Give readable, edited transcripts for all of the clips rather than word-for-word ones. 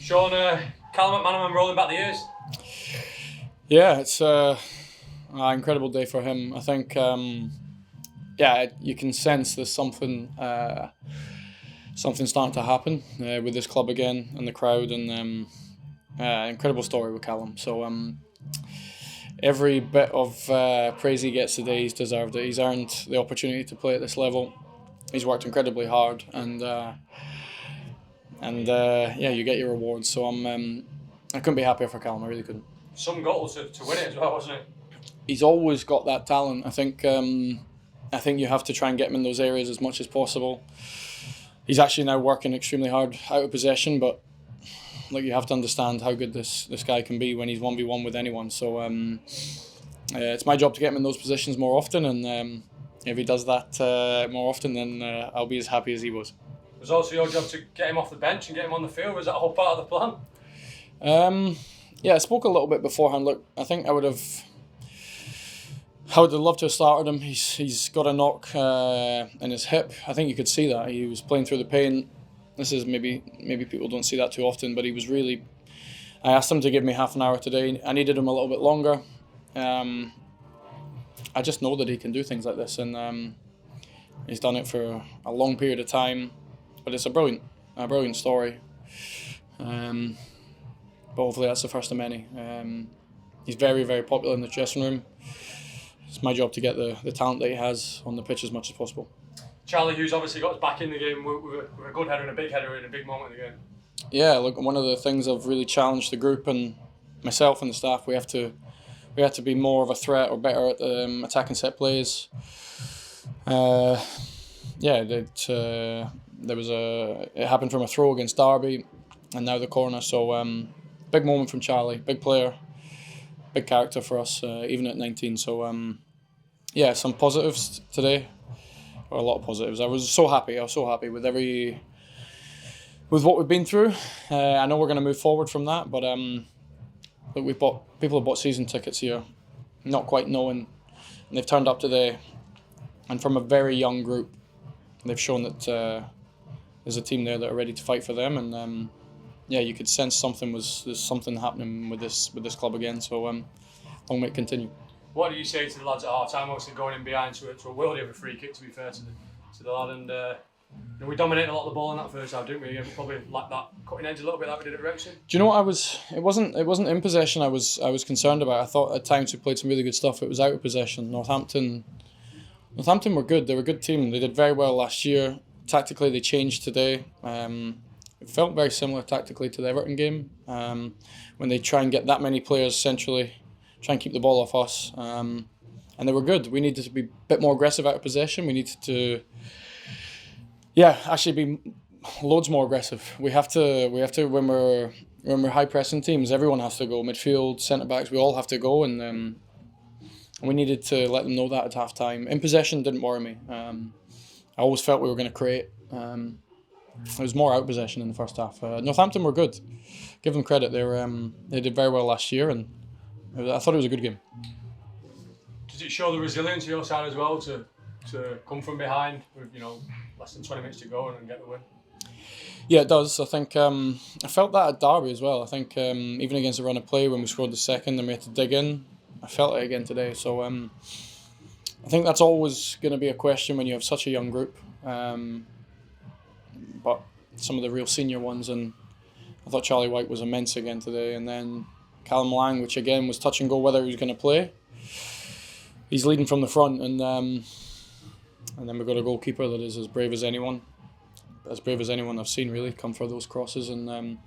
Shaun, Callum McManaman rolling back the years. Yeah, it's an incredible day for him. I think, you can sense there's something starting to happen with this club again and the crowd, and incredible story with Callum. So every bit of praise he gets today, he's deserved it. He's earned the opportunity to play at this level. He's worked incredibly hard, and you get your rewards. So I couldn't be happier for Callum. I really couldn't. Some goals to win it as well, wasn't it? He's always got that talent. I think you have to try and get him in those areas as much as possible. He's actually now working extremely hard out of possession, but you have to understand how good this guy can be when he's 1v1 with anyone. So it's my job to get him in those positions more often, and if he does that more often, then I'll be as happy as he was. It was also your job to get him off the bench and get him on the field. Was that all part of the plan? I spoke a little bit beforehand. Look, I think I would have loved to have started him. He's got a knock in his hip. I think you could see that. He was playing through the pain. This is maybe people don't see that too often, but he was really... I asked him to give me half an hour today. I needed him a little bit longer. I just know that he can do things like this, and he's done it for a long period of time. But it's a brilliant story. But hopefully that's the first of many. He's very, very popular in the dressing room. It's my job to get the talent that he has on the pitch as much as possible. Charlie Hughes obviously got us back in the game with a good header and a big header in a big moment of the game. Yeah, look, one of the things I've really challenged the group and myself and the staff, we have to be more of a threat or better at attacking set plays. It happened from a throw against Derby, and now the corner. So big moment from Charlie, big player, big character for us, even at 19. So some positives today, or a lot of positives. I was so happy with what we've been through. I know we're going to move forward from that, but look, people have bought season tickets here, not quite knowing, and they've turned up today, and from a very young group, they've shown that there's a team there that are ready to fight for them, and you could sense there's something happening with this club again. So long may it continue. What do you say to the lads at half time? Obviously going in behind to a worldie of a free kick, to be fair to the lad, and we dominated a lot of the ball in that first half, didn't we? We probably lacked that cutting edge a little bit like we did at Wrexham. Do you know what it wasn't in possession I was concerned about. I thought at times we played some really good stuff. It was out of possession. Northampton were good. They were a good team. They did very well last year. Tactically they changed today. It felt very similar tactically to the Everton game, when they try and get that many players centrally, try and keep the ball off us, and they were good. We needed to be a bit more aggressive out of possession. We needed to actually be loads more aggressive. We have to when we're high pressing teams, everyone has to go. Midfield, centre backs, we all have to go, and we needed to let them know that at half time. In possession didn't worry me. I always felt we were going to create. It was more out possession in the first half. Northampton were good. Give them credit. They did very well last year, and I thought it was a good game. Does it show the resilience of your side as well to come from behind with less than 20 minutes to go and get the win? Yeah, it does. I think I felt that at Derby as well. I think even against the run of play when we scored the second and we had to dig in, I felt it again today. So I think that's always going to be a question when you have such a young group. But some of the real senior ones, and I thought Charlie White was immense again today, and then Callum Lang, which again was touch and go whether he was going to play. He's leading from the front, and then we've got a goalkeeper that is as brave as anyone I've seen really come for those crosses, and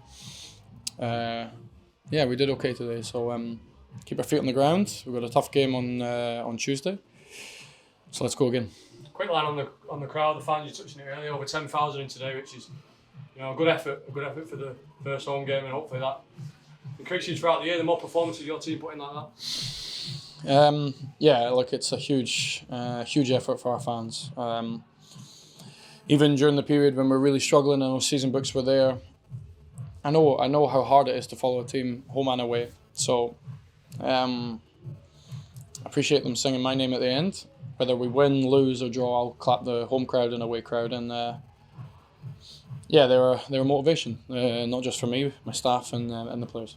we did okay today. So keep our feet on the ground. We've got a tough game on Tuesday, so let's go again. Quick line on the crowd, the fans, you touched on it earlier, over 10,000 in today, which is a good effort for the first home game, and hopefully that encourages you throughout the year. The more performances your team put in like that. Look, it's a huge effort for our fans. Even during the period when we're really struggling and our season books were there, I know how hard it is to follow a team home and away. So I appreciate them singing my name at the end. Whether we win, lose or draw, I'll clap the home crowd and away crowd, and Yeah, they were motivation, not just for me, my staff and the players.